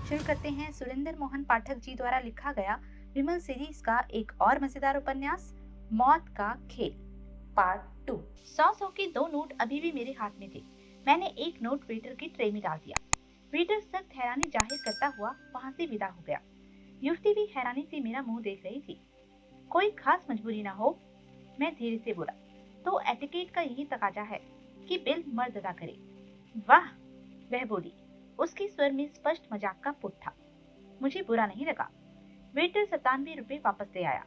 शुरू करते हैं सुरेंद्र मोहन पाठक जी द्वारा लिखा गया विमल सीरीज का एक और मजेदार उपन्यास मौत का खेल पार्ट 2। 100 के 2 नोट अभी भी मेरे हाथ में थे। मैंने एक नोट वेटर की ट्रे में डाल दिया। वेटर सख्त हैरानी जाहिर करता हुआ वहां से विदा हो गया। युवती भी हैरानी से मेरा मुंह देख रही थी। कोई खास मजबूरी ना हो, मैं धीरे से बोला, तो एटिकेट का यही तकाजा है कि बिल मर्द अदा करे। वाह, वह बोली। उसके स्वर में स्पष्ट मजाक का पुट था। मुझे बुरा नहीं लगा। वेटर 97 रुपए वापस ले आया।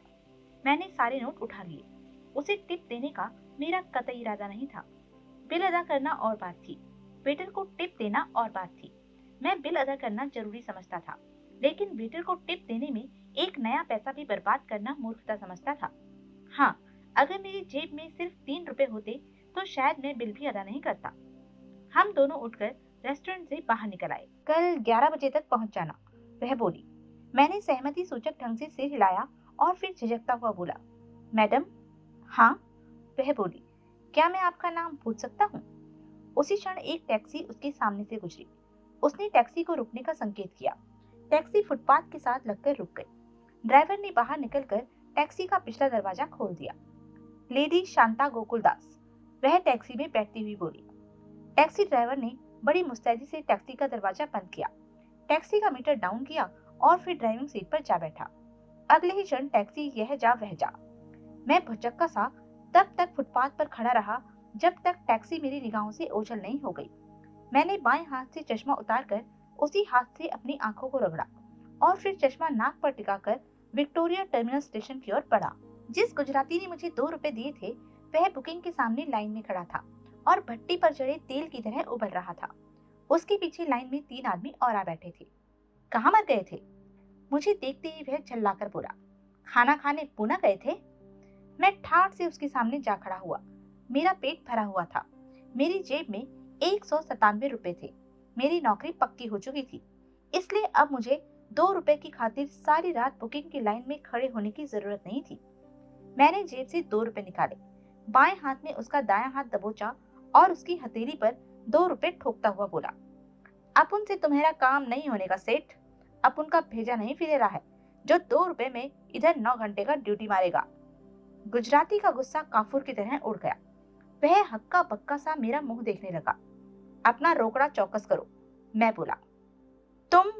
मैंने सारे नोट उठा लिए। उसे टिप देने का मेरा कतई इरादा नहीं था। बिल अदा करना और बात थी, वेटर को टिप देना और बात थी। मैं बिल अदा करना जरूरी समझता था, लेकिन वेटर को टिप देने में एक नया पैसा भी बर्बाद करना मूर्खता समझता था। हाँ, अगर मेरी जेब में सिर्फ 3 रुपए होते तो शायद मैं बिल भी अदा नहीं करता। हम दोनों उठकर रेस्टोरेंट से बाहर निकल आए। कल 11 बजे तक पहुंच जाना, वह बोली। मैंने सहमति सूचक ढंग से सिर हिलाया और फिर झिझकता हुआ बोला, मैडम। हाँ, वह बोली। क्या मैं आपका नाम पूछ सकता हूँ? उसी क्षण एक टैक्सी उसके सामने से गुजरी। उसने टैक्सी को रुकने का संकेत किया। टैक्सी फुटपाथ के साथ लगकर रुक गई। ड्राइवर ने बाहर निकलकर टैक्सी का पिछला दरवाजा खोल दिया। लेडी शांता गोकुलदास, वह टैक्सी में बैठती हुई बोली। टैक्सी ड्राइवर ने बड़ी मुस्तैदी से टैक्सी का दरवाजा बंद किया, टैक्सी का मीटर डाउन किया और फिर ड्राइविंग सीट पर जा बैठा। अगले ही क्षण टैक्सी यह जा वह जा। मैं भुचक्का सा तब तक फुटपाथ पर खड़ा रहा जब तक टैक्सी मेरी निगाहों से ओझल नहीं हो गई। मैंने बाएं हाथ से चश्मा उतारकर उसी हाथ से अपनी आंखों को रगड़ा और फिर चश्मा नाक पर टिकाकर विक्टोरिया टर्मिनल स्टेशन की ओर बढ़ा। जिस गुजराती ने मुझे 2 रुपए दिए थे, वह बुकिंग के सामने लाइन में खड़ा था और भट्टी पर चढ़े तेल की तरह उबल रहा था। उसके पीछे लाइन में 3 आदमी और आ बैठे थे। कहाँ मर गए थे? मुझे देखते ही वह झल्लाकर बोला, खाना खाने पूना गए थे? मैं ठाठ से उसके सामने जा खड़ा हुआ। मेरा पेट भरा हुआ था। मेरी जेब में 197 रुपए थे। मेरी नौकरी पक्की हो चुकी थी, इसलिए अब मुझे 2 रुपए की खातिर सारी रात बुकिंग की लाइन में खड़े होने की जरूरत नहीं थी। मैंने जेब से 2 रुपए निकाले, बाएं हाथ में उसका दायां हाथ दबोचा और उसकी हथेली पर 2 रुपए ठोकता हुआ बोला, अपुन से तुम्हारा काम नहीं होने का सेठ। अपुन का भेजा नहीं फिरेरा है जो 2 रुपए में इधर 9 घंटे का ड्यूटी मारेगा। गुजराती का गुस्सा काफूर की तरह उड़ गया। वह हक्का बक्का सा मेरा मुंह देखने लगा। अपना रोकड़ा चौकस करो, मैं बोला। तुम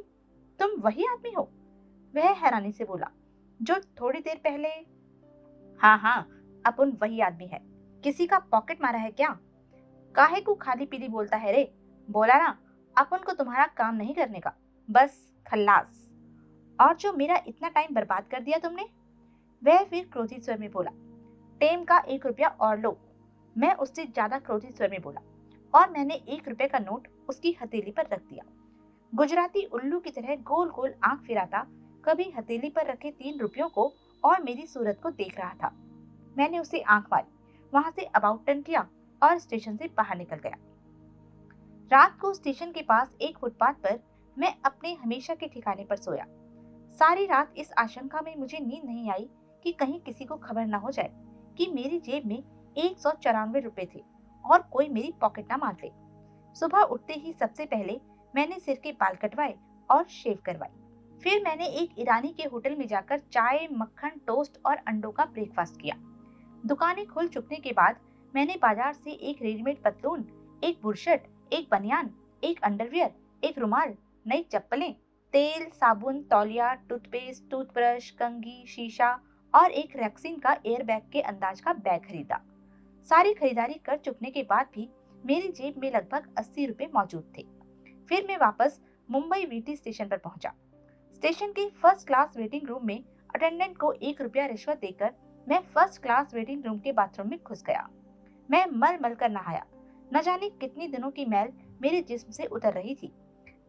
तुम वही आदमी हो? वह हैरानी से बोला, जो थोड़ी देर पहले। हाँ हाँ, अपुन वही आदमी है। किसी का पॉकेट मारा है क्या? काहे को खाली पीली बोलता है रे? बोला ना, अपन को तुम्हारा काम नहीं करने का, बस खल्लास। और जो मेरा इतना टाइम बर्बाद कर दिया तुमने? वह फिर क्रोधित स्वर में बोला, टेम का 1 रुपया और लो। मैं उससे ज्यादा क्रोधित स्वर में बोला और मैंने 1 रुपए का नोट उसकी हथेली पर रख दिया। गुजराती उल्लू की तरह गोल गोल आंख फिराता कभी हथेली पर रखे 3 रुपयों को और मेरी सूरत को देख रहा था। मैंने उसे आंख मारी, वहां से अबाउट टर्न किया और स्टेशन से बाहर निकल गया। रात को स्टेशन के पास एक फुटपाथ पर मैं अपने हमेशा के ठिकाने पर सोया। सारी रात इस आशंका में मुझे नींद नहीं आई कि कहीं किसी को खबर न हो जाए कि मेरी जेब में 194 रुपए थे और कोई मेरी पॉकेट न मार ले। सुबह उठते ही सबसे पहले मैंने सिर के बाल कटवाए और शेव करवाई। फिर मैंने एक ईरानी के होटल में जाकर चाय, मक्खन, टोस्ट और अंडों का ब्रेकफास्ट किया। दुकानें खुल चुकने के बाद मैंने बाजार से एक रेडीमेड पतलून, एक बुरशट, एक बनियान, एक अंडरवियर, एक रुमाल, नई चप्पलें, तेल, साबुन, तौलिया, टूथपेस्ट, टूथब्रश, कंघी, शीशा और एक रैक्सीन का एयर बैग के अंदाज का बैग खरीदा। सारी खरीदारी कर चुकने के बाद भी मेरी जेब में लगभग 80 रुपए मौजूद थे। फिर मैं वापस मुंबई वीटी स्टेशन पर पहुंचा। स्टेशन के फर्स्ट क्लास वेटिंग रूम में अटेंडेंट को 1 रुपया रिश्वत देकर मैं फर्स्ट क्लास वेटिंग रूम के बाथरूम में घुस गया। मैं मल मल कर नहाया। न जाने कितनी दिनों की मैल मेरे जिस्म से उतर रही थी।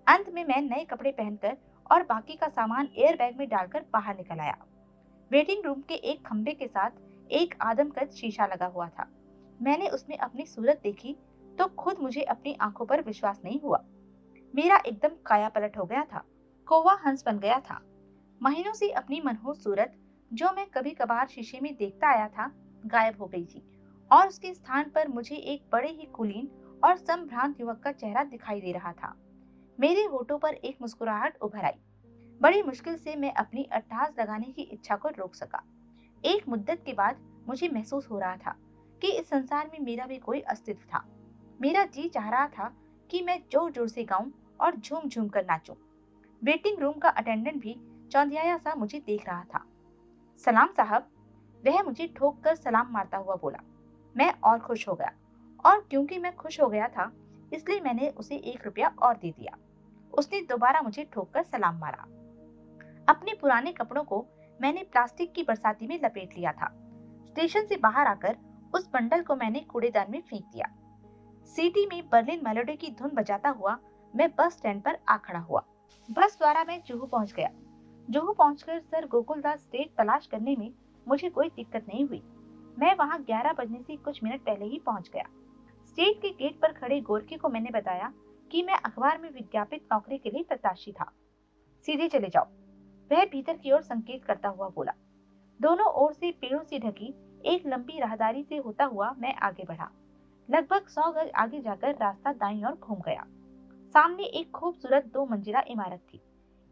अंत में मैं नए कपड़े पहनकर और बाकी का सामान एयर बैग में डालकर बाहर निकल आया। वेटिंग रूम के एक खंबे के साथ एक आदमकद शीशा लगा हुआ था। मैंने उसमें अपनी सूरत देखी तो खुद मुझे अपनी आंखों पर विश्वास नहीं हुआ। मेरा एकदम काया पलट हो गया था। कौवा हंस बन गया था। महीनों से अपनी मनहूस सूरत, जो मैं कभी कभार शीशे में देखता आया था, गायब हो गई थी और उसके स्थान पर मुझे एक बड़े ही कुलीन और संभ्रांत युवक का चेहरा दिखाई दे रहा था। मेरे होठों पर एक मुस्कुराहट उभर आई। बड़ी मुश्किल से मैं अपनी अट्टहास लगाने की इच्छा को रोक सका। एक मुद्दत के बाद मुझे महसूस हो रहा था कि इस संसार में मेरा भी कोई अस्तित्व था। मेरा जी चाह रहा था कि मैं जोर जोर से गाऊं और झूम झूम कर नाचूं। वेटिंग रूम का अटेंडेंट भी चौंधियाया सा मुझे देख रहा था। सलाम साहब, वह मुझे ठोक कर सलाम मारता हुआ बोला। मैं और खुश हो गया, और क्योंकि मैं खुश हो गया था इसलिए मैंने उसे 1 रुपया और दे दिया। उसने दोबारा मुझे ठोक कर सलाम मारा। अपने पुराने कपड़ों को मैंने प्लास्टिक की बरसाती में लपेट लिया था। स्टेशन से बाहर आकर उस बंडल को मैंने कूड़ेदान में फेंक दिया। सिटी में बर्लिन मेलोडी की धुन बजाता हुआ मैं बस स्टैंड पर आ खड़ा हुआ। बस द्वारा मैं जुहू पहुंच गया। जुहू पहुंचकर सर गोकुलदास स्टेट तलाश करने में मुझे कोई दिक्कत नहीं हुई। मैं वहां 11 बजने से कुछ मिनट पहले ही पहुंच गया। स्टेट के गेट पर खड़े गोरखे को मैंने बताया कि मैं अखबार में विज्ञापित नौकरी के लिए प्रत्याशी था। सीधे चले जाओ, वह भीतर की ओर संकेत करता हुआ बोला। दोनों ओर से पेड़ों से ढकी एक लंबी राहदारी से होता हुआ मैं आगे बढ़ा। लगभग 100 गज आगे जाकर रास्ता दाईं ओर घूम गया। सामने एक खूबसूरत 2 मंजिला इमारत थी।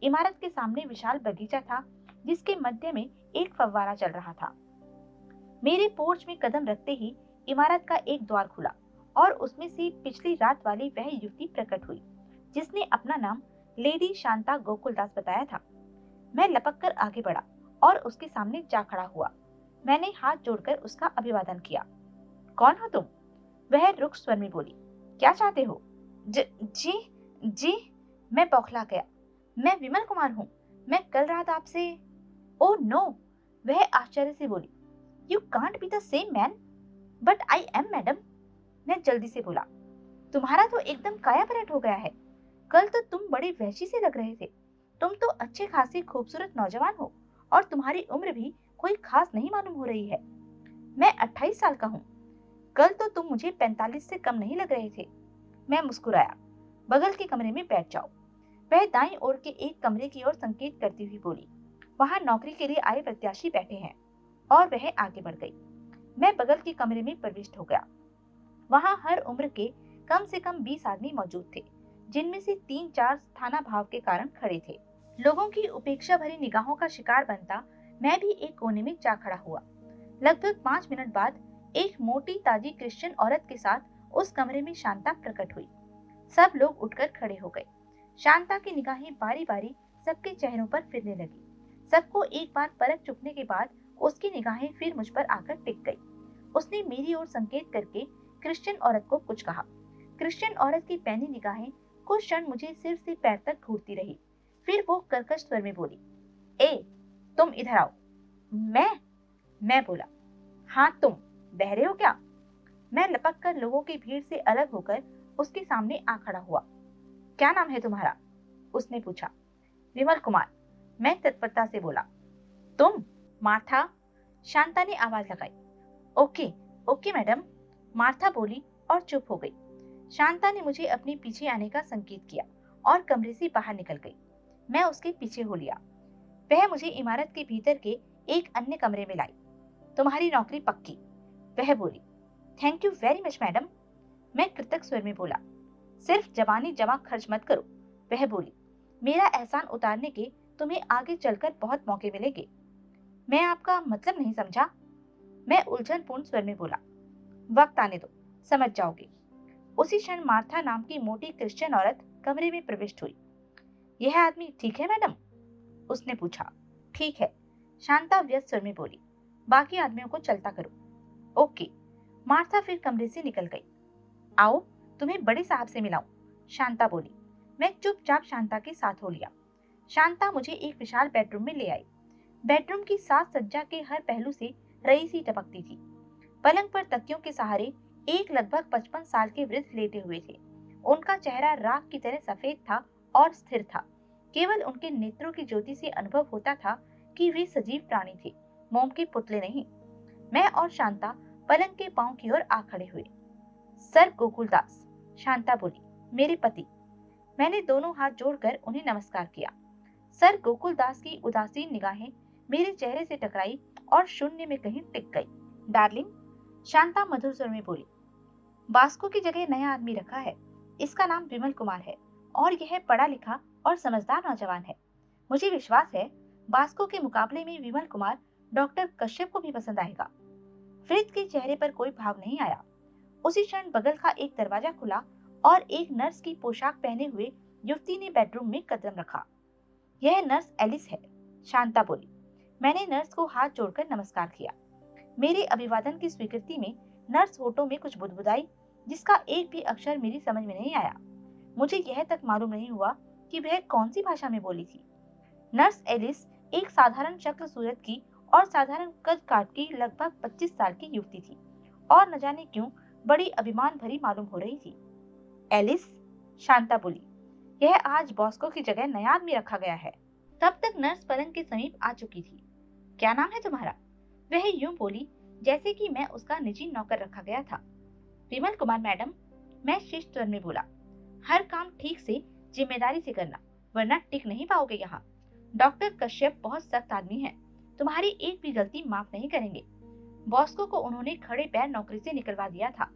इमारत के सामने विशाल बगीचा था जिसके मध्य में एक फव्वारा चल रहा था। मेरे पोर्च में कदम रखते ही इमारत का एक द्वार खुला और उसमें से पिछली रात वाली वह युवती प्रकट हुई जिसने अपना नाम लेडी शांता गोकुलदास बताया था। मैं लपक कर आगे बढ़ा और उसके सामने जा खड़ा हुआ। मैंने हाथ जोड़कर उसका अभिवादन किया। कौन हो तुम? वह रुक्ष स्वर में बोली। क्या चाहते हो? जी जी, मैं बौखला गया। मैं विमल कुमार हूँ। मैं कल रात आपसे। ओह नो, वह आश्चर्य से बोली। You can't be the same man. But I am madam, मैं जल्दी से बोला। तुम्हारा तो एकदम काया पलट हो गया है। कल तो तुम बड़े वहशी से लग रहे थे। तुम तो अच्छे खासे खूबसूरत नौजवान हो और तुम्हारी उम्र भी कोई खास नहीं मालूम हो रही है। मैं 28 साल का हूँ। कल तो तुम मुझे 45 से कम नहीं लग रहे थे। मैं मुस्कुराया। बगल के कमरे में बैठ जाओ। वह दाईं ओर के एक कमरे की ओर संकेत करती हुई बोली। वहां नौकरी के लिए आए प्रत्याशी बैठे हैं। और वह आगे बढ़ गई। मैं बगल के कमरे में प्रविष्ट हो गया। वहां हर उम्र के कम से कम 20 आदमी मौजूद थे, जिनमें से 3-4 स्थाना भाव के कारण खड़े थे। लोगों की उपेक्षा भरी निगाहों का शिकार बनता मैं भी एक कोने में जा खड़ा हुआ। लगभग 5 मिनट बाद एक मोटी ताजी क्रिश्चियन औरत के साथ उस कमरे में शांता प्रकट हुई। सब लोग उठकर खड़े हो गए। शांता की निगाहें बारी बारी सबके चेहरों पर फिरने लगी। सबको एक बार पलक चुकने के बाद उसकी निगाहें फिर मुझ पर आकर टिक गई। उसने मेरी ओर संकेत करके क्रिश्चियन औरत को कुछ कहा। क्रिश्चियन औरत की पैनी निगाहें कुछ क्षण मुझे सिर से पैर तक घूरती रही। फिर वो कर्कश स्वर में बोली, ए, तुम इधर आओ। मैं बोला, हाँ तुम, बहरे हो क्या? मैं लपक कर लोगों की भीड़ से अलग होकर उसके सामने आ खड़ा हुआ। क्या नाम है तुम्हारा? उसने पूछा। विमल कुमार, मैं तत्परता से बोला। तुम? मार्था, शांता ने आवाज लगाई। ओके ओके मैडम, मार्था बोली और चुप हो गई। शांता ने मुझे अपने पीछे आने का संकेत किया और कमरे से बाहर निकल गई। मैं उसके पीछे हो लिया। वह मुझे इमारत के भीतर के एक अन्य कमरे में लाई। तुम्हारी नौकरी पक्की, वह बोली। Thank you very much madam, मैं कृतज्ञ स्वर में बोला। सिर्फ जबानी जमा खर्च मत करो, वह बोली। मेरा एहसान उतारने के तुम्हें आगे चलकर बहुत मौके मिलेंगे। मैं आपका मतलब नहीं समझा, मैं उलझनपूर्ण स्वर में बोला। वक्त आने दो, समझ जाओगे। उसी क्षण मार्था नाम की मोटी क्रिश्चियन औरत कमरे में प्रविष्ट हुई। यह आदमी ठीक है मैडम? उसने पूछा। ठीक है, शांता व्यस्त स्वर में बोली। बाकी आदमियों को चलता करो। ओके। मार्था फिर कमरे से निकल गई। आओ तुम्हें बड़े साहब से मिलाऊं, शांता बोली। मैं चुपचाप शांता के साथ हो लिया। शांता मुझे एक विशाल बेडरूम में ले आई। बेडरूम की साज सज्जा के हर पहलू से रईसी टपकती थी। पलंग पर तकियों के सहारे एक लगभग 55 साल के वृद्ध लेटे हुए थे। उनका चेहरा राख की तरह सफेद था और स्थिर था। केवल उनके नेत्रों की ज्योति से अनुभव होता था कि वे सजीव प्राणी थे, मोम के पुतले नहीं। मैं और शांता पलंग के पांव की ओर आ खड़े हुए। सर गोकुलदास, शांता बोली, मेरे पति। मैंने दोनों हाथ जोड़कर उन्हें नमस्कार किया। सर गोकुलदास की उदासीन निगाहें मेरे चेहरे से टकराई और शून्य में कहीं टिक गई। डार्लिंग, शांता मधुर स्वर में बोली, बास्को की जगह नया आदमी रखा है। इसका नाम विमल कुमार है और यह पढ़ा लिखा और समझदार नौजवान है। मुझे विश्वास है बास्को के मुकाबले में विमल कुमार डॉक्टर कश्यप को भी पसंद आएगा। फ्रिज के चेहरे पर कोई भाव नहीं आया। उसी क्षण बगल का एक दरवाजा खुला और एक नर्स की पोशाक पहने हुए युवती ने बेडरूम में कदम रखा। यह नर्स एलिस है, शांता बोली। मैंने नर्स को हाथ जोड़कर नमस्कार किया। मेरे अभिवादन की स्वीकृति में नर्स होठों में कुछ बुदबुदाई, जिसका एक भी अक्षर मेरी समझ में नहीं आया। मुझे यह तक मालूम नहीं हुआ कि वह कौन सी भाषा में बोली थी। नर्स एलिस एक साधारण शक्ल सूरत की और साधारण कद काट की लगभग 25 साल की युवती थी और न जाने क्यों बड़ी अभिमान भरी मालूम हो रही थी। एलिस, शांता बोली, यह आज बॉस्को की जगह नया आदमी रखा गया है। तब तक नर्स पलंग के समीप आ चुकी थी। क्या नाम है तुम्हारा? वह यूं बोली जैसे कि मैं उसका निजी नौकर रखा गया था। विमल कुमार मैडम, मैं शिष्ट स्वर में बोला। हर काम ठीक से जिम्मेदारी से करना, वरना टिक नहीं पाओगे यहाँ। डॉक्टर कश्यप बहुत सख्त आदमी हैं, तुम्हारी एक भी गलती माफ नहीं करेंगे। बॉस्को को उन्होंने खड़े पैर नौकरी से निकलवा दिया था।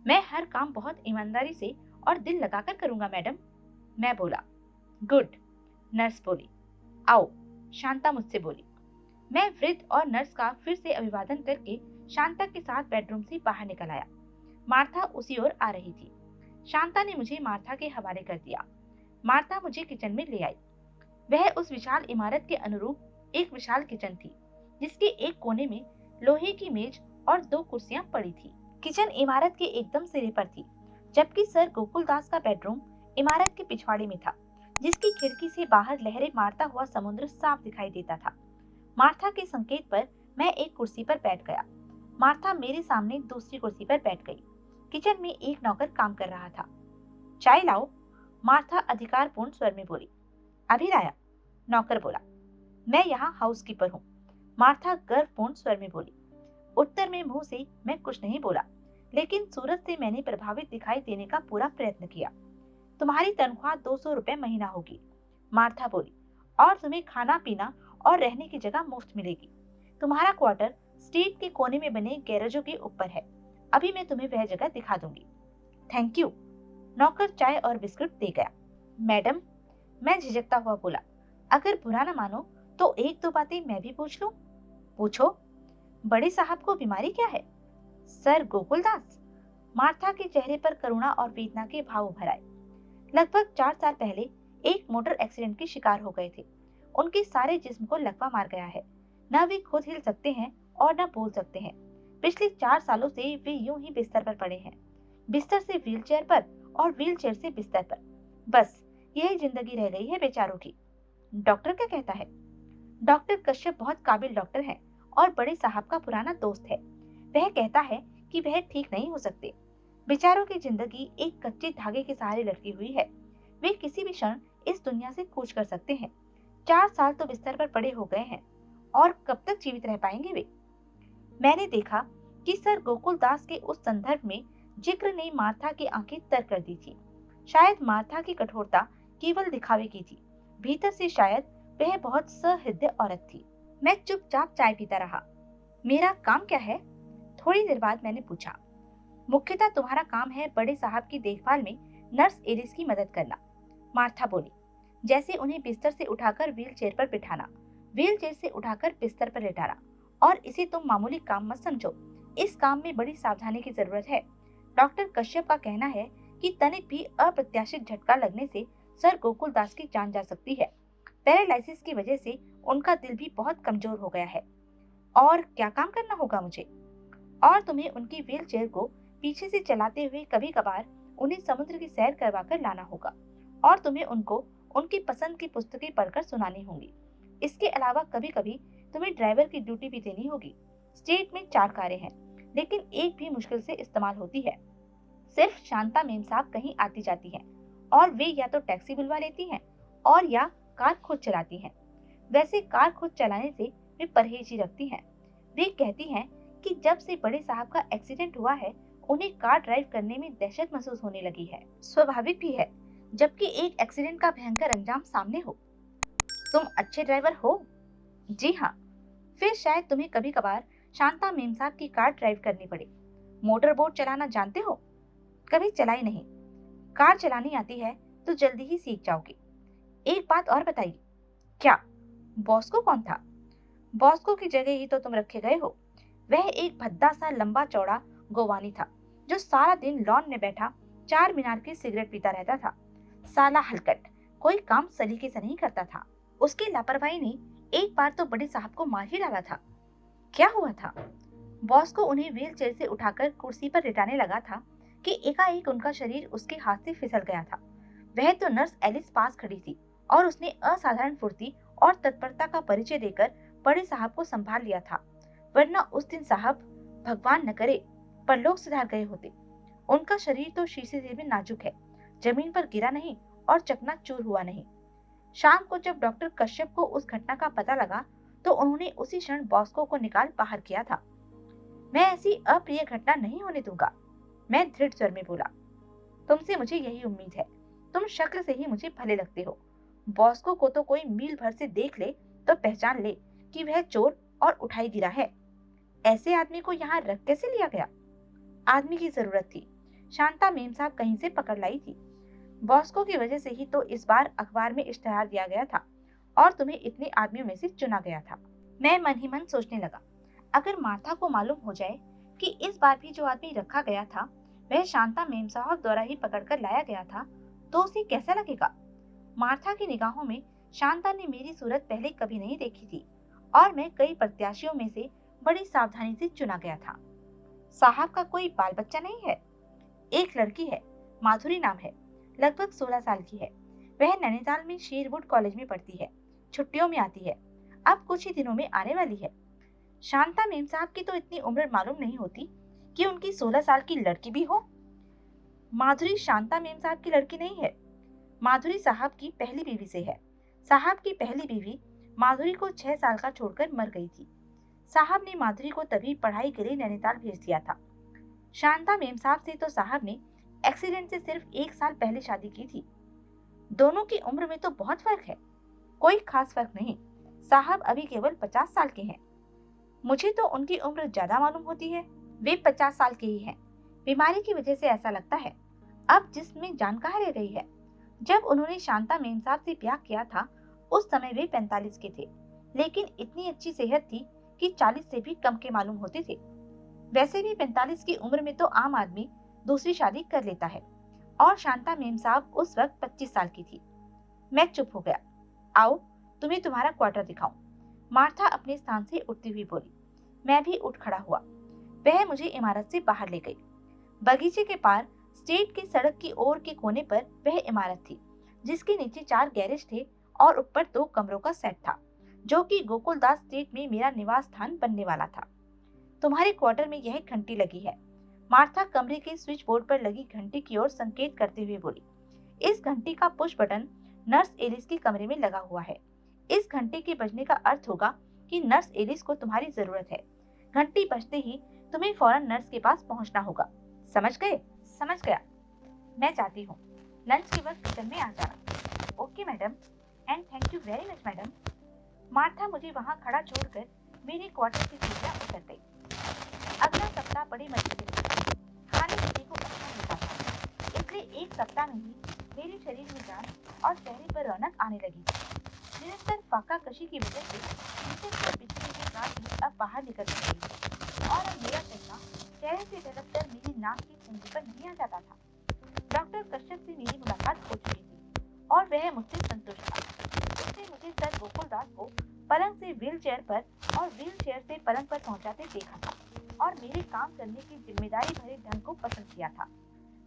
मैं हर काम बहुत ईमानदारी से और दिल लगाकर करूंगा मैडम, मैं बोला। गुड, नर्स बोली। आओ, शांता मुझसे बोली। मैं वृद्ध और नर्स का फिर से अभिवादन करके शांता के साथ बेडरूम से बाहर निकल आया। मार्था उसी ओर आ रही थी। शांता ने मुझे मार्था के हवाले कर दिया। मार्था मुझे किचन में ले आई। वह उस विशाल इमारत के अनुरूप एक विशाल किचन थी, जिसके एक कोने में लोहे की मेज और 2 कुर्सियां पड़ी थी। किचन इमारत के एकदम सिरे पर थी, जबकि सर गोकुलदास का बेडरूम इमारत के पिछवाड़े में था, जिसकी खिड़की से बाहर लहरें मारता हुआ समुद्र साफ दिखाई देता था। मार्था के संकेत पर मैं एक कुर्सी पर बैठ गया। मार्था मेरे सामने दूसरी कुर्सी पर बैठ गई। किचन में एक नौकर काम कर रहा था। चाय लाओ, मार्था अधिकारपूर्ण स्वर में बोली। अभी लाया, नौकर बोला। मैं यहाँ हाउसकीपर हूँ, मार्था गर्वपूर्ण स्वर में बोली। उत्तर में मुंह से मैं कुछ नहीं बोला, लेकिन सूरत से मैंने प्रभावित दिखाई देने का पूरा प्रयत्न किया। तुम्हारी तनख्वाह 200 रुपए महीना होगी, मार्था बोली, और तुम्हें खाना पीना और रहने की जगह मुफ्त मिलेगी। तुम्हारा क्वार्टर स्ट्रीट के कोने में बने गैरेजों के ऊपर है। अभी मैं तुम्हें वह जगह दिखा दूंगी। थैंक यू, नौकर चाय और बिस्कुट दे गया। मैडम, मैं झिझकता हुआ बोला, अगर बुरा न मानो तो 1-2 बातें मैं भी पूछ लूं? पूछो। बड़े साहब को बीमारी क्या है? सर गोकुलदास, मार्था के चेहरे पर करुणा और वेदना के भाव उभर आए। लगभग 4 साल पहले एक मोटर एक्सीडेंट के शिकार हो गए थे। उनके सारे जिस्म को लकवा मार गया है। न वे खुद हिल सकते हैं और न बोल सकते हैं। पिछले 4 सालों से वे यूं ही बिस्तर पर पड़े हैं, बिस्तर से व्हीलचेयर पर और व्हीलचेयर से बिस्तर पर। बस यही जिंदगी रह गई है बेचारों की। डॉक्टर क्या कहता है? डॉक्टर कश्यप बहुत काबिल डॉक्टर है और बड़े साहब का पुराना दोस्त है। वह कहता है कि वह ठीक नहीं हो सकते। बेचारों की जिंदगी एक कच्चे धागे के सहारे लटकी हुई है। वे किसी भी क्षण इस दुनिया से कूच कर सकते हैं। 4 साल तो बिस्तर पर पड़े हो गए हैं और कब तक जीवित रह पाएंगे वे? मैंने देखा कि सर गोकुलदास के उस संदर्भ में जिक्र ने मार्था की आंखें तर कर दी थी। शायद मार्था की कठोरता केवल दिखावे की थी, भीतर से शायद वह बहुत सहृदय औरत थी। मैं चुपचाप चाय पीता रहा। मेरा काम क्या है? थोड़ी देर बाद मैंने पूछा। मुख्यतः तुम्हारा काम है बड़े साहब की देखभाल में नर्स एलिस की मदद करना, मार्था बोली। जैसे उन्हें बिस्तर से उठाकर व्हील चेयर पर बिठाना, व्हील चेयर से उठाकर बिस्तर पर लेटाना। और इसे तुम मामूली काम मत समझो, इस काम में बड़ी सावधानी की जरूरत है। डॉक्टर कश्यप का कहना है कि तनिक भी अप्रत्याशित झटका लगने से सर गोकुलदास की जान जा सकती है। पैरालिसिस की वजह से उनका दिल भी बहुत कमजोर हो गया है। और क्या काम करना होगा मुझे? और तुम्हें उनकी व्हील चेयर को पीछे से चलाते हुए कभी कभार उन्हें समुद्र की सैर करवा कर लाना होगा। और तुम्हें उनको उनकी पसंद की पुस्तकें पढ़कर सुनानी होंगी। इसके अलावा कभी कभी तुम्हें ड्राइवर की ड्यूटी भी देनी होगी। स्टेट में 4 कारें हैं, लेकिन एक भी मुश्किल से इस्तेमाल होती है। सिर्फ शांता मेम साहब कहीं आती जाती हैं और वे या तो टैक्सी बुलवा लेती हैं और या कार खुद चलाती हैं। वैसे कार खुद चलाने से वे परहेज ही रखती हैं। वे कहती हैं कि जब से बड़े साहब का एक्सीडेंट हुआ है, उन्हें कार ड्राइव करने में दहशत महसूस होने लगी है। स्वाभाविक भी है, जबकि एक एक्सीडेंट का भयंकर अंजाम सामने हो। तुम अच्छे ड्राइवर हो? जी हाँ। फिर शायद तुम्हें कभी कभार शांता मेम साहब की कार ड्राइव करनी पड़े। मोटर बोट चलाना जानते हो? कभी चलाई नहीं। कार चलानी आती है तो जल्दी ही सीख जाओगे। एक बात और बताइए, क्या बॉस्को कौन था? बॉस्को की जगह ही तो तुम रखे गए हो। वह एक भद्दा सा लंबा चौड़ा गोवानी था जो सारा दिन लॉन में बैठा चार मीनार की सिगरेट पीता रहता था। साला हलकट, कोई काम सलीके से नहीं करता था। उसकी लापरवाही ने एक बार तो बड़े साहब को मार ही डाला था। क्या हुआ था? बॉस को उन्हें व्हील चेयर से उठाकर कुर्सी पर लिटाने लगा था कि एकाएक उनका शरीर उसके हाथ से फिसल गया था। वह तो नर्स एलिस पास खड़ी थी और उसने असाधारण फुर्ती और तत्परता का परिचय देकर बड़े साहब को संभाल लिया था, वरना उस दिन साहब, भगवान न करे, परलोक सिधार गए होते। उनका शरीर तो शीशे से भी नाजुक है, जमीन पर गिरा नहीं और चकनाचूर हुआ नहीं। शाम को जब डॉक्टर कश्यप को उस घटना का पता लगा तो उन्होंने उसी क्षण बॉस्को को निकाल बाहर किया था। मैं ऐसी अप्रिय घटना नहीं होने दूंगा, मैं दृढ़ स्वर में बोला। तुमसे मुझे यही उम्मीद है। तुम शक्ल से ही मुझे भले लगते हो। बॉस्को को तो कोई मील भर से देख ले तो पहचान ले कि वह चोर और उठाई गिरा है। ऐसे आदमी को यहाँ रख कैसे लिया गया? आदमी की जरूरत थी, शांता मेम साहब कहीं से पकड़ लाई थी। बॉस्को की वजह से ही तो इस बार अखबार में इश्तेहार दिया गया था और तुम्हें इतने आदमियों में से चुना गया था। मैं मन ही मन सोचने लगा, अगर मार्था को मालूम हो जाए कि इस बार भी जो आदमी रखा गया था वह शांता मेम साहब द्वारा ही पकड़कर लाया गया था तो उसे कैसा लगेगा। मार्था की निगाहों में शांता ने मेरी सूरत पहले कभी नहीं देखी थी और मैं कई प्रत्याशियों में से बड़ी सावधानी से चुना गया था। साहब का कोई बाल बच्चा नहीं है? एक लड़की है, माधुरी नाम है, लगभग 16 साल की है। वह नैनीताल में शेरवुड कॉलेज में पढ़ती है, छुट्टियों में आती है, अब कुछ ही दिनों में आने वाली है। शांता मेम साहब की तो इतनी उम्र मालूम नहीं होती कि उनकी 16 साल की लड़की भी हो। माधुरी शांता मेम साहब की लड़की नहीं है, माधुरी साहब की पहली बीवी से है। साहब की पहली बीवी माधुरी को 6 साल का छोड़कर मर गई थी। साहब ने माधुरी को तभी पढ़ाई के लिए नैनीताल भेज दिया था। शांता मेम साहब से तो साहब ने एक्सीडेंट से सिर्फ 1 साल पहले शादी की थी। दोनों की उम्र में तो बहुत फर्क है। कोई खास फर्क नहीं, साहब अभी केवल 50 साल के हैं। मुझे तो उनकी उम्र ज्यादा मालूम होती है। वे 50 साल के ही हैं। बीमारी की वजह से ऐसा लगता है। अब जिसमें जान कहाँ रह गई है। जब उन्होंने शांता मेम साहब से ब्याह किया था उस समय वे 45 के थे, लेकिन इतनी अच्छी सेहत थी कि 40 से भी कम के मालूम होते थे। वैसे भी 45 की उम्र में तो आम आदमी दूसरी शादी कर लेता है और शांता मेम साहब उस वक्त 25 साल की थी। मैं चुप हो गया। आओ तुम्हें तुम्हारा क्वार्टर दिखाऊं, मार्था अपने स्थान से उठती हुई बोली। मैं भी उठ खड़ा हुआ। वह मुझे इमारत से बाहर ले गई। बगीचे के पार स्टेट की सड़क की ओर के कोने पर वह इमारत थी जिसके नीचे 4 गैरेज थे और ऊपर 2 कमरों का सेट था जो कि गोकुलदास स्टेट में मेरा निवास स्थान बनने वाला था। तुम्हारे क्वार्टर में यह घंटी लगी है, मार्था कमरे के स्विच बोर्ड पर लगी घंटी की ओर संकेत करते हुए बोली। इस घंटी का पुश बटन नर्स एलिस के कमरे में लगा हुआ है। इस घंटे के बजने का अर्थ होगा कि नर्स एलिस को तुम्हारी जरूरत है। घंटी बजते ही तुम्हें फौरन नर्स के पास पहुंचना होगा। समझ गए? समझ गया। मैं जाती हूँ। लंच के वक्त किचन में आ जाना। Okay madam, and thank you very much madam. Martha मुझे वहाँ खड़ा छोड़कर मेरे क्वार्टर की सीढ़ियाँ उतर गई। अगला सप्ताह बड़ी मजे से बीता। खाने पीने को अच्छा मिलता था, इसलिए एक सप्ताह में ही मेरे शरीर में जान और चेहरे पर रौनक आने लगी थी। निरंतर फाका कशी की वजह से नीचे से बिजली की गांठ भी अब बाहर निकलने लगी थी और अब मेरा चेहरा चेहरे से ढलकर मेरी नाक की पूंजी पर नहीं आ जाता था। डॉक्टर कश्यप से मेरी मुलाकात हो चुकी थी और वह मुझसे संतुष्ट था। उसने मुझे सर गोकुलदास को पलंग से व्हील चेयर पर और व्हील चेयर से पलंग पर पहुंचाते देखा था और मेरे काम करने की जिम्मेदारी भरे ढंग को पसंद किया था।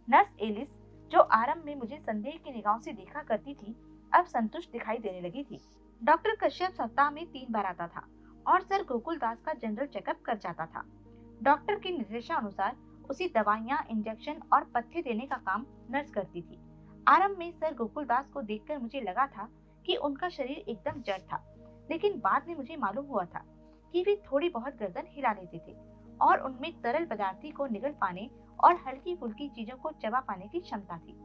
नर्स एलिस, जो आरंभ में मुझे संदेह की निगाहों से देखा करती थी, अब संतुष्ट दिखाई देने लगी थी। डॉक्टर कश्यप सप्ताह में 3 बार आता था और सर गोकुलदास का जनरल चेकअप कर जाता था। डॉक्टर के निर्देशानुसार उसे दवाइयाँ, इंजेक्शन और पथ्य देने का काम नर्स करती थी। आरंभ में सर गोकुलदास को देखकर मुझे लगा था कि उनका शरीर एकदम जड़ था, लेकिन बाद में मुझे मालूम हुआ था कि वे थोड़ी बहुत गर्दन हिला लेते थे और उनमें तरल पदार्थी को निगल पाने और हल्की फुल्की चीजों को चबा पाने की क्षमता थी।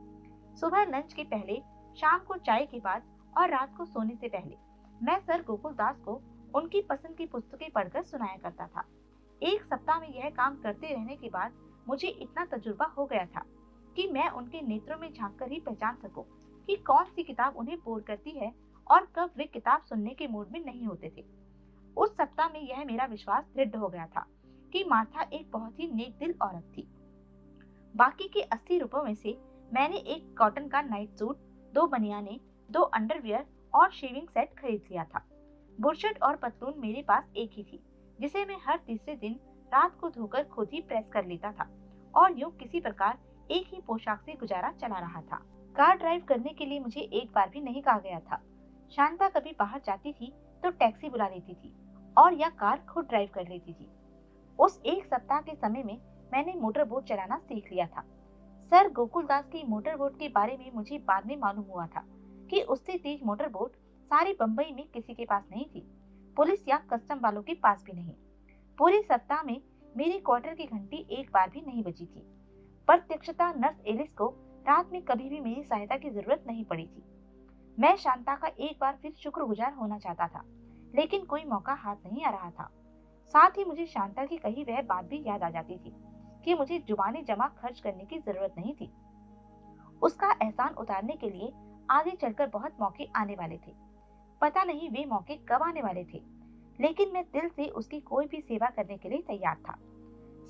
सुबह लंच के पहले, शाम को चाय के बाद और रात को सोने से पहले मैं सर गोकुलदास को उनकी पसंद की पुस्तकें पढ़कर सुनाया करता था। एक सप्ताह में यह काम करते रहने के बाद मुझे इतना तजुर्बा हो गया था कि मैं उनके नेत्रों में झांककर ही पहचान सकूं कि कौन सी किताब उन्हें बोर करती है और कब वे किताब सुनने के मूड में नहीं होते थे। उस सप्ताह में यह मेरा विश्वास दृढ़ हो गया था कि मार्था एक बहुत ही नेक दिल औरत थी। बाकी के 80 रुपयों में से मैंने एक कॉटन का नाइट सूट, 2 बनियाने, 2 अंडरवियर और शेविंग सेट खरीद लिया था। बुरशट और पतलून मेरे पास एक ही थी, जिसे मैं हर तीसरे दिन रात को धोकर खुद ही प्रेस कर लेता था और यूं किसी प्रकार एक ही पोशाक से गुजारा चला रहा था। कार ड्राइव करने के लिए मुझे एक बार भी नहीं कहा गया था। शांता कभी बाहर जाती थी तो टैक्सी बुला लेती थी और या कार खुद ड्राइव कर लेती थी। उस एक सप्ताह के समय में मैंने मोटर बोट चलाना सीख लिया था। सर गोकुलदास की मोटर बोट के बारे में मुझे बाद में मालूम हुआ था कि उससे तेज मोटर बोट सारी बंबई में किसी के पास नहीं थी, पुलिस या कस्टम वालों के पास भी नहीं। पूरे सप्ताह में मेरी क्वार्टर की घंटी एक बार भी नहीं बजी थी। प्रत्यक्षता नर्स एलिस को रात में कभी भी मेरी सहायता की जरूरत नहीं पड़ी थी। मैं शांता का एक बार फिर शुक्रगुजार होना चाहता था, लेकिन कोई मौका हाथ नहीं आ रहा था। साथ ही मुझे शांता की कही वह बात भी याद आ जाती थी कि मुझे जुबानी जमा खर्च करने की जरूरत नहीं थी। उसका एहसान उतारने के लिए आगे चलकर बहुत मौके आने वाले थे। पता नहीं वे मौके कब आने वाले थे, लेकिन मैं दिल से उसकी कोई भी सेवा करने के लिए तैयार था।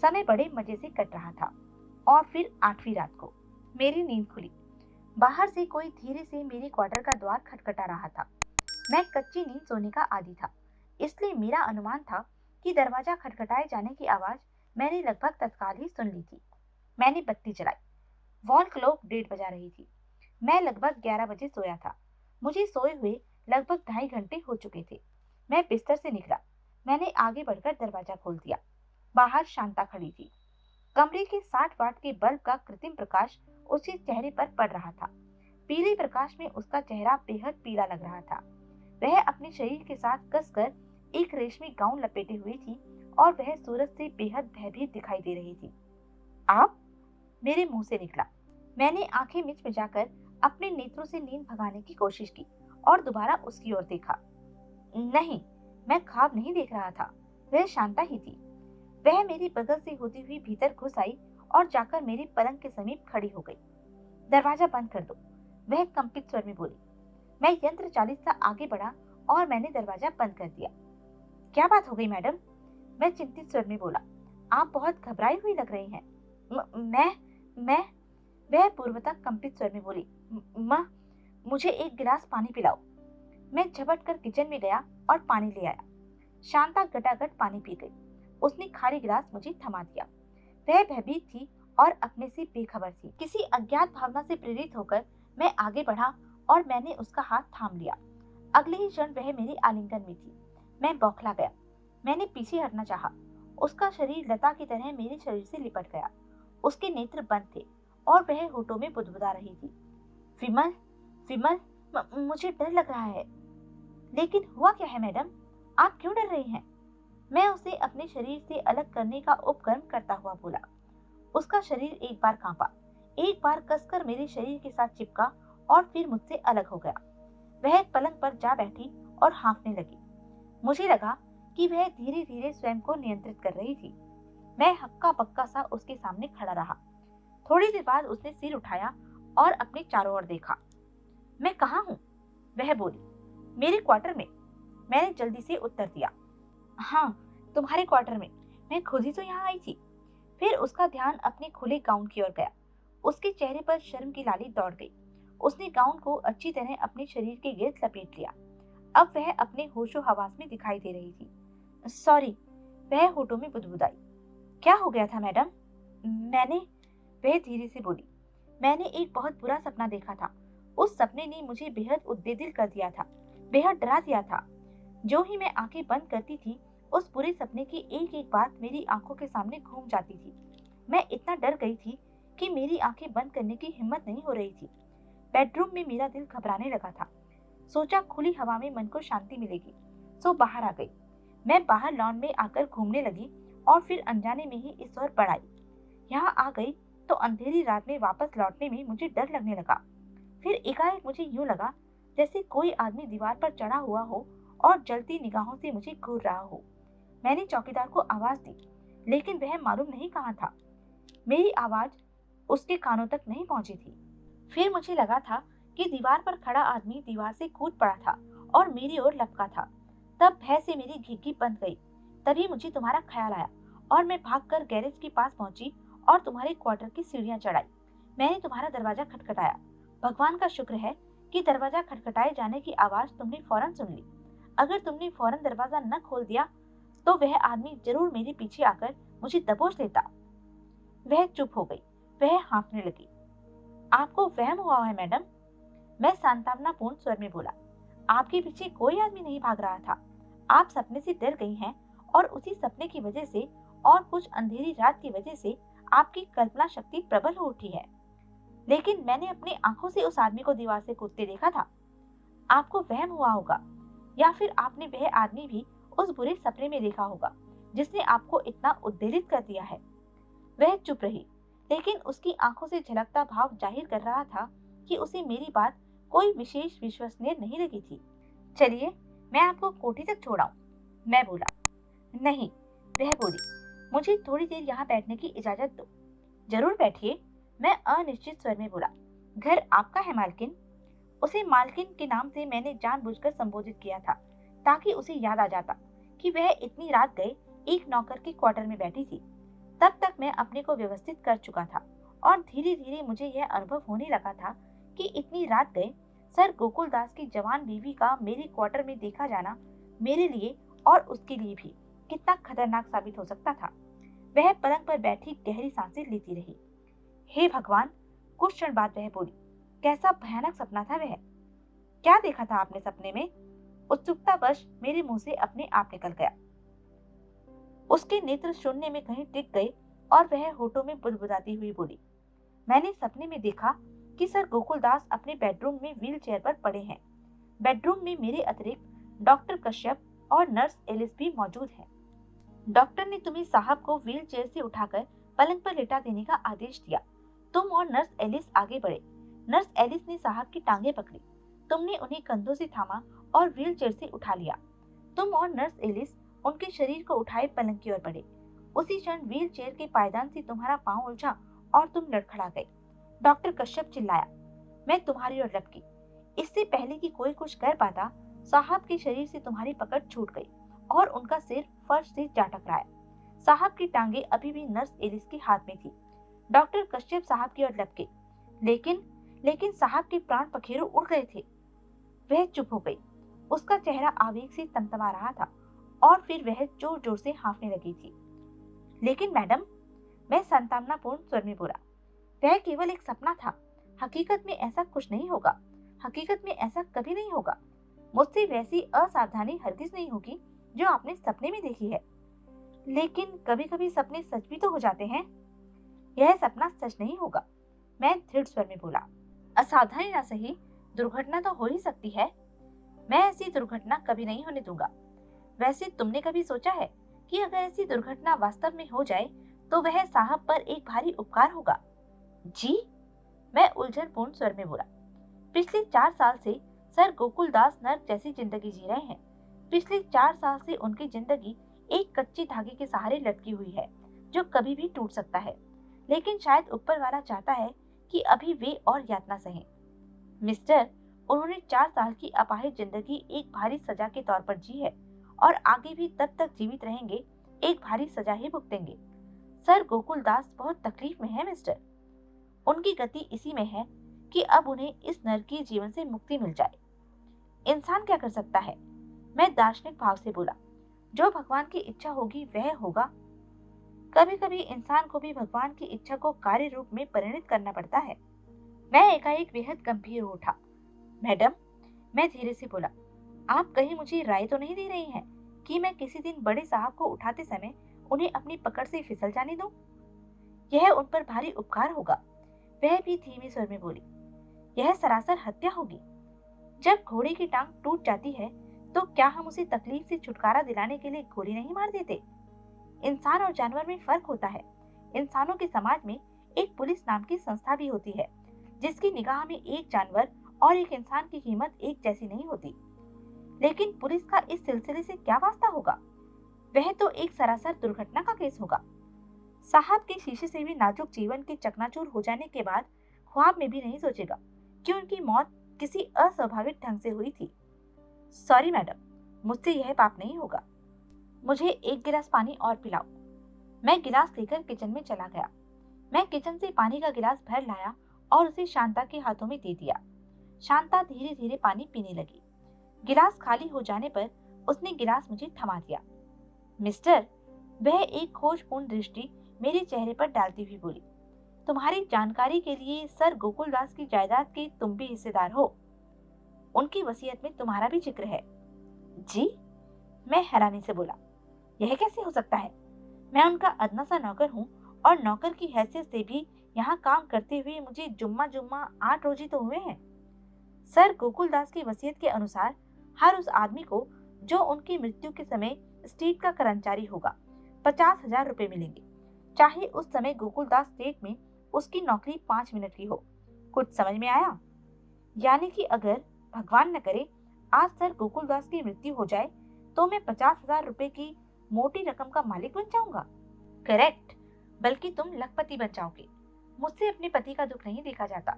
समय बड़े मजे से कट रहा था और फिर 8वीं रात को मेरी नींद खुली। बाहर से कोई धीरे से मेरी क्वार्टर का द्वार खटखटा रहा था। मैं कच्ची नींद सोने का आदी था, इसलिए मेरा अनुमान था कि दरवाजा खटखटाए जाने की आवाज मैंने लगभग तत्काल ही सुन ली थी। मैंने बत्ती जलाई। वॉल क्लॉक 1:30 बजा रही थी। मैं लगभग 11 बजे सोया था। मुझे सोए हुए लगभग 2.5 घंटे हो चुके थे। मैं बिस्तर से निकला। मैंने आगे बढ़कर दरवाजा खोल दिया। बाहर शांता खड़ी थी। कमरे के 60 वाट के बल्ब का कृत्रिम प्रकाश उसके चेहरे पर पड़ रहा था। पीले प्रकाश में उसका चेहरा बेहद पीला लग रहा था। वह अपने शरीर के साथ कसकर एक रेशमी गाउन लपेटे हुई थी और वह सूरज से बेहद भयभीत दिखाई दे रही थी। आप? मेरे मुंह से निकला। मैंने आंखें मिचमिचाकर अपने नेत्रों से नींद भगाने की कोशिश की और दोबारा उसकी ओर देखा। नहीं, मैं ख्वाब नहीं देख रहा था। वह शांता ही थी। वह मेरी बगल से होती हुई भीतर घुस आई और जाकर मेरे पलंग के समीप खड़ी हो गई। दरवाजा बंद कर दो, वह कंपित स्वर में बोली। मैं यंत्र चालित सा आगे बढ़ा और मैंने दरवाजा बंद कर दिया। क्या बात हो गई मैडम? मैं चिंतित स्वर में बोला। आप बहुत घबराई हुई लग रही हैं। मैं वह पूर्वतः कंपित स्वर में बोली। माँ, मुझे एक गिलास पानी पिलाओ। मैं झपट कर किचन में गया और पानी ले आया। शांता गटागट पानी पी गई। उसने खाली गिलास मुझे थमा दिया। वह भयभीत थी और अपने से बेखबर थी। किसी अज्ञात भावना से प्रेरित होकर मैं आगे बढ़ा और मैंने उसका हाथ थाम लिया। अगले ही क्षण वह मेरे आलिंगन में थी। मैं बौखला गया। मैंने पीछे हटना चाहा। उसका शरीर लता की तरह मेरे शरीर से लिपट गया। उसके नेत्र बंद थे और वह होठों में बुदबुदा रही थी। विमल, विमल, मुझे डर लग रहा है। लेकिन हुआ क्या है मैडम? आप क्यों डर रही हैं? मैं उसे अपने शरीर से अलग करने का उपक्रम करता हुआ बोला। उसका शरीर एक बार कांपा, एक बार कसकर मेरे शरीर के साथ चिपका और फिर मुझसे अलग हो गया। वह पलंग पर जा बैठी और हाँफने लगी। मुझे लगा कि वह धीरे धीरे स्वयं को नियंत्रित कर रही थी। मैं हक्का बक्का सा उसके सामने खड़ा रहा। थोड़ी देर बाद उसने सिर उठाया और अपने चारों ओर देखा। मैं कहाँ हूँ? वह बोली। मेरे क्वार्टर में, मैंने जल्दी से उत्तर दिया। हाँ, तुम्हारे क्वार्टर में। मैं खुद ही तो यहाँ आई थी। फिर उसका ध्यान अपने खुले गाउन की ओर गया। उसके चेहरे पर शर्म की लाली दौड़ गई। उसने गाउन को अच्छी तरह अपने शरीर के गिर्द लपेट लिया। अब वह अपने होशो हवास में दिखाई दे रही थी। सॉरी, वह होठों में बुदबुदाई। क्या हो गया था मैडम? वह धीरे से बोली। मैंने एक बहुत बुरा सपना देखा था। उस सपने ने मुझे बेहद उद्वेलित कर दिया था, बेहद डरा दिया था। जो ही मैं आंखें बंद करती थी, उस बुरे सपने की एक एक बात मेरी आंखों के सामने घूम जाती थी। मैं इतना डर गई थी कि मेरी आंखें बंद करने की हिम्मत नहीं हो रही थी। बेडरूम में मेरा दिल घबराने लगा था। सोचा खुली हवा में मन को शांति मिलेगी, सो बाहर आ गई। मैं बाहर लॉन में आकर घूमने लगी और फिर अनजाने में ही इस ओर बढ़ आई। यहाँ आ गई तो अंधेरी रात में वापस लौटने में मुझे डर लगने लगा। फिर एकाएक मुझे यूं लगा जैसे कोई आदमी दीवार पर चढ़ा हुआ हो और जलती निगाहों से मुझे घूर रहा हो। मैंने चौकीदार को आवाज दी, लेकिन वह मालूम नहीं कहाँ था। मेरी आवाज उसके कानों तक नहीं पहुंची थी। फिर मुझे लगा था कि दीवार पर खड़ा आदमी दीवार से कूद पड़ा था और मेरी ओर लपका था। तब भय से मेरी घिघी बंद गई। तभी मुझे तुम्हारा ख्याल आया और मैं भागकर गैरेज के पास पहुंची और तुम्हारे क्वार्टर की सीढ़ियां चढ़ाई। मैंने तुम्हारा दरवाजा खटखटाया। भगवान का शुक्र है कि दरवाजा खटखटाए जाने की आवाज तुमने फौरन सुन ली। अगर तुमने फौरन दरवाजा न खोल दिया तो वह आदमी जरूर मेरे पीछे आकर मुझे दबोच लेता। वह चुप हो गई। वह हाँफने लगी। आपको वहम हुआ है मैडम, मैं सांत्वनापूर्ण स्वर में बोला। आपके पीछे कोई आदमी नहीं भाग रहा था। आप सपने से डर गई हैं और उसी सपने की वजह से और कुछ अंधेरी रात की वजह से आपकी कल्पना शक्ति प्रबल हो उठी है। लेकिन मैंने अपनी आंखों से उस आदमी को दीवार से कूदते देखा था। आपको वहम हुआ होगा या फिर आपने वह आदमी भी उस बुरे सपने में देखा होगा जिसने आपको इतना उद्वेलित कर दिया है। वह चुप रही, लेकिन उसकी आंखों से झलकता भाव जाहिर कर रहा था कि उसे मेरी बात कोई विशेष विश्वसनीय नहीं लगी थी। चलिए मैं आपको कोठी तक छोड़ाऊं, मैं बोला। नहीं, वह बोली, मुझे थोड़ी देर यहाँ बैठने की इजाजत दो। जरूर बैठिए, मैं अनिश्चित स्वर में बोला। घर आपका है मालकिन? उसे मालकिन के नाम से मैंने जानबूझकर संबोधित किया था ताकि उसे याद आ जाता कि वह इतनी रात गए एक नौकर के क्वार्टर में बैठी थी। तब तक मैं अपने को व्यवस्थित कर चुका था और धीरे धीरे मुझे यह अनुभव होने लगा था कि इतनी रात गए सर गोकुलदास की जवान बीवी का मेरे क्वार्टर में देखा जाना मेरे लिए और उसके लिए भी कितना खतरनाक साबित हो सकता था। वह पलंग पर बैठी गहरी सांसें लेती रही। हे भगवान, कुछ क्षण बाद वह बोली, कैसा भयानक सपना था वह? क्या देखा था आपने सपने में? उत्सुकतावश मेरे मुंह से अपने आप निकल गया। उसके नेत्र शून्य में कहीं टिक गए और वह होठों में बुदबुदाती हुई बोली, मैंने सपने में देखा कि सर गोकुलदास अपने बेडरूम में व्हील चेयर पर पड़े हैं। बेडरूम में मेरे अतिरिक्त डॉक्टर कश्यप और नर्स एलिस भी मौजूद है। डॉक्टर ने तुम्हें साहब को व्हील चेयर से उठाकर पलंग पर लेटा देने का आदेश दिया। तुम और नर्स एलिस आगे बढ़े। नर्स एलिस ने साहब की टांगे पकड़ी। तुमने उन्हें कंधों से थामा और व्हील चेयर से उठा लिया। तुम और नर्स एलिस उनके शरीर को उठाए पलंग की ओर बढ़े। उसी क्षण व्हील चेयर के पायदान से तुम्हारा पांव उलझा और तुम लड़खड़ा गए। डॉक्टर कश्यप चिल्लाया, मैं तुम्हारी ओर लपकी। इससे पहले कि कोई कुछ कर पाता, साहब के शरीर से तुम्हारी पकड़ छूट गई और उनका सिर फर्श से जा टकराया। साहब की टांगे अभी भी नर्स एलिस के हाथ में थी। डॉक्टर कश्यप साहब की ओर लपके, लेकिन साहब के प्राण पखेरु उड़ गए थे। वह चुप हो गई। उसका चेहरा आवेग से तमतमा रहा था और फिर वह जोर जोर से हाँफने लगी थी। लेकिन मैडम, मैं सांत्वनापूर्ण स्वर में बोला, वह केवल एक सपना था। हकीकत में ऐसा कुछ नहीं होगा। हकीकत में ऐसा कभी नहीं होगा। मुझसे वैसी असावधानी हरगिज नहीं होगी जो आपने सपने में देखी है। लेकिन कभी कभी सपने सच भी तो हो जाते हैं। यह सपना सच नहीं होगा, मैं दृढ़ स्वर में बोला। असावधानी ना सही, दुर्घटना तो हो ही सकती है। मैं ऐसी दुर्घटना कभी नहीं होने दूंगा। वैसे तुमने कभी सोचा है कि अगर ऐसी दुर्घटना वास्तव में हो जाए तो वह साहब पर एक भारी उपकार होगा? जी, मैं उलझनपूर्ण स्वर में बोला। पिछले 4 साल से सर गोकुलदास नर्क जैसी जिंदगी जी रहे हैं। पिछले 4 साल से उनकी जिंदगी एक कच्चे धागे के सहारे लटकी हुई है जो कभी भी टूट सकता है। लेकिन शायद ऊपर वाला चाहता है कि अभी वे और यातना सहें। मिस्टर, उन्होंने 4 साल की अपाहिज जिंदगी एक भारी सजा के तौर पर जी है और आगे भी तब तक जीवित रहेंगे, एक भारी सजा ही भुगतेंगे। सर गोकुलदास बहुत तकलीफ में है मिस्टर। उनकी गति इसी में है कि अब उन्हें इस नरकीय जीवन से मुक्ति मिल जाए। इंसान क्या कर सकता है? मैं दार्शनिक भाव से बोला, जो भगवान की इच्छा होगी वह होगा। कभी कभी इंसान को भी भगवान की इच्छा को कार्य रूप में परिणत करना पड़ता है। मैं एकाएक बेहद गंभीर हो उठा। मैडम, मैं धीरे से बोला, आप कहीं मुझे राय तो नहीं दे रही हैं कि मैं किसी दिन बड़े साहब को उठाते समय उन्हें अपनी पकड़ से फिसल जाने दूं? यह उन पर भारी उपकार होगा। वह भी धीमे स्वर में बोली, यह सरासर हत्या होगी। जब घोड़े की टांग टूट जाती है तो क्या हम उसे तकलीफ से छुटकारा दिलाने के लिए गोली नहीं मार देते? इंसान और जानवर में फर्क होता है। इंसानों के समाज में एक पुलिस नाम की संस्था भी होती है जिसकी निगाह में एक जानवर और एक इंसान की कीमत एक जैसी नहीं होती। लेकिन पुलिस का इस सिलसिले से क्या वास्ता होगा? वह तो एक सरासर दुर्घटना का केस होगा। साहब के शीशे से भी नाजुक जीवन के चकनाचूर हो जाने के बाद ख्वाब में भी नहीं सोचेगा कि उनकी मौत किसी अस्वाभाविक ढंग से हुई थी। सॉरी मैडम, मुझसे यह पाप नहीं होगा। मुझे एक गिलास पानी और पिलाओ। मैं गिलास लेकर किचन में चला गया। मैं किचन से पानी का गिलास भर लाया और उसे शांता के हाथों में दे दिया। शांता धीरे धीरे पानी पीने लगी। गिलास खाली हो जाने पर उसने गिलास मुझे थमा दिया। मिस्टर, वह एक खोजपूर्ण दृष्टि मेरे चेहरे पर डालती हुई बोली, तुम्हारी जानकारी के लिए सर गोकुलदास की जायदाद के तुम भी हिस्सेदार हो। उनकी वसीयत में तुम्हारा भी जिक्र है। जी? मैं हैरानी से बोला, यह कैसे हो सकता है? मैं उनका अदना सा नौकर हूँ और नौकर की हैसियत से भी यहाँ काम करते हुए मुझे जुम्मा जुम्मा 8 रोज ही तो हुए हैं। सर गोकुलदास की वसीयत के अनुसार हर उस आदमी को जो उनकी मृत्यु के समय स्टेट का कर्मचारी होगा 50,000 रुपए मिलेंगे, चाहे उस समय गोकुलदास स्टेट में उसकी नौकरी 5 मिनट की हो। कुछ समझ में आया? यानी कि अगर भगवान न करे आज सर गोकुलदास की मृत्यु हो जाए तो मैं 50,000 रुपए की मोटी रकम का मालिक बन जाऊंगा। करेक्ट, बल्कि तुम लखपति बन जाओगे। मुझसे अपने पति का दुख नहीं देखा जाता।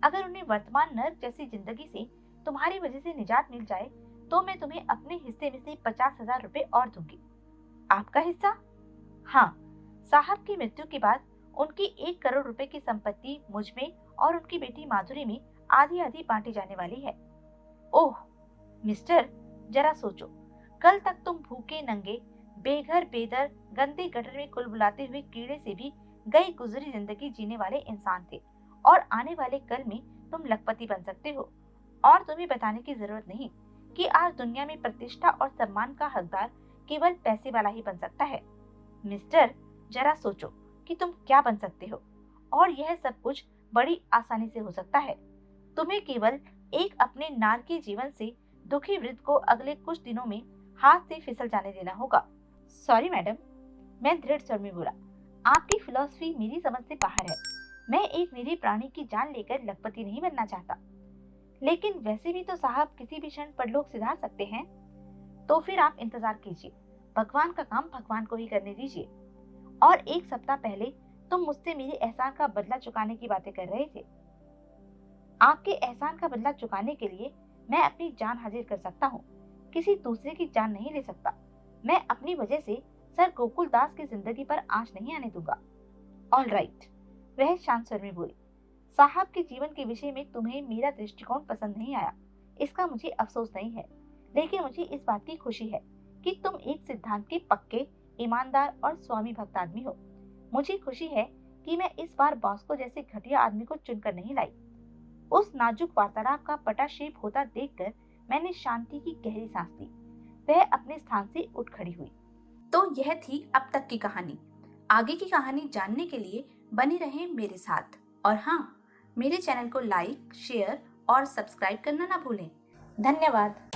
अगर उन्हें वर्तमान नर्क जैसी जिंदगी से तुम्हारी वजह से निजात मिल जाए तो मैं तुम्हें अपने हिस्से में से 50,000 रुपए और दूंगी। आपका हिस्सा? हाँ, साहब की मृत्यु के बाद उनकी 1 करोड़ रुपए की संपत्ति मुझ में और उनकी बेटी माधुरी में आधी आधी बांटी जाने वाली है। ओह मिस्टर, जरा सोचो, कल तक तुम भूखे नंगे बेघर बेदर गंदे गटर में कुलबुलाते हुए कीड़े से भी गई गुजरी जिंदगी जीने वाले इंसान थे और आने वाले कल में तुम लखपति बन सकते हो। और तुम्हें बताने की जरूरत नहीं कि आज दुनिया में प्रतिष्ठा और सम्मान का हकदार केवल पैसे वाला ही बन सकता है। मिस्टर, जरा सोचो कि तुम क्या बन सकते हो और यह सब कुछ बड़ी आसानी से हो सकता है। तुम्हें केवल एक अपने नारकी जीवन से दुखी वृद्ध को अगले कुछ दिनों में हाथ से फिसल जाने देना होगा। सॉरी मैडम, मैं दृढ़ स्वर में बोला, आपकी फिलॉसफी मेरी समझ से बाहर है। मैं एक निरीह प्राणी की जान लेकर लखपति नहीं बनना चाहता। लेकिन वैसे भी तो साहब किसी भी क्षण परलोक सिधार सकते हैं। तो फिर आप इंतजार कीजिए, भगवान का काम भगवान को ही करने दीजिए। और 1 सप्ताह पहले तुम मुझसे मेरे एहसान का बदला चुकाने की बातें कर रहे थे। आपके एहसान का बदला चुकाने के लिए मैं अपनी जान हाजिर कर सकता हूँ, किसी दूसरे की जान नहीं ले सकता। मैं अपनी वजह से सर गोकुलदास की जिंदगी पर आंच नहीं आने दूंगा। ऑल राइट, वह शांत स्वर में बोली, साहब के जीवन के विषय में तुम्हें मेरा दृष्टिकोण पसंद नहीं आया, इसका मुझे अफसोस नहीं है। लेकिन मुझे इस बात की खुशी है कि तुम एक सिद्धांत के पक्के, ईमानदार और स्वामी भक्त आदमी हो। मुझे खुशी है कि मैं इस बार बॉस्को जैसे घटिया आदमी को चुनकर नहीं लाई। उस नाजुक वार्तालाप का पटाक्षेप होता देखकर मैंने शांति की गहरी सांस ली। वह अपने स्थान से उठ खड़ी हुई। तो यह थी अब तक की कहानी। आगे की कहानी जानने के लिए बने रहें मेरे साथ। और हाँ, मेरे चैनल को लाइक, शेयर और सब्सक्राइब करना ना भूलें। धन्यवाद।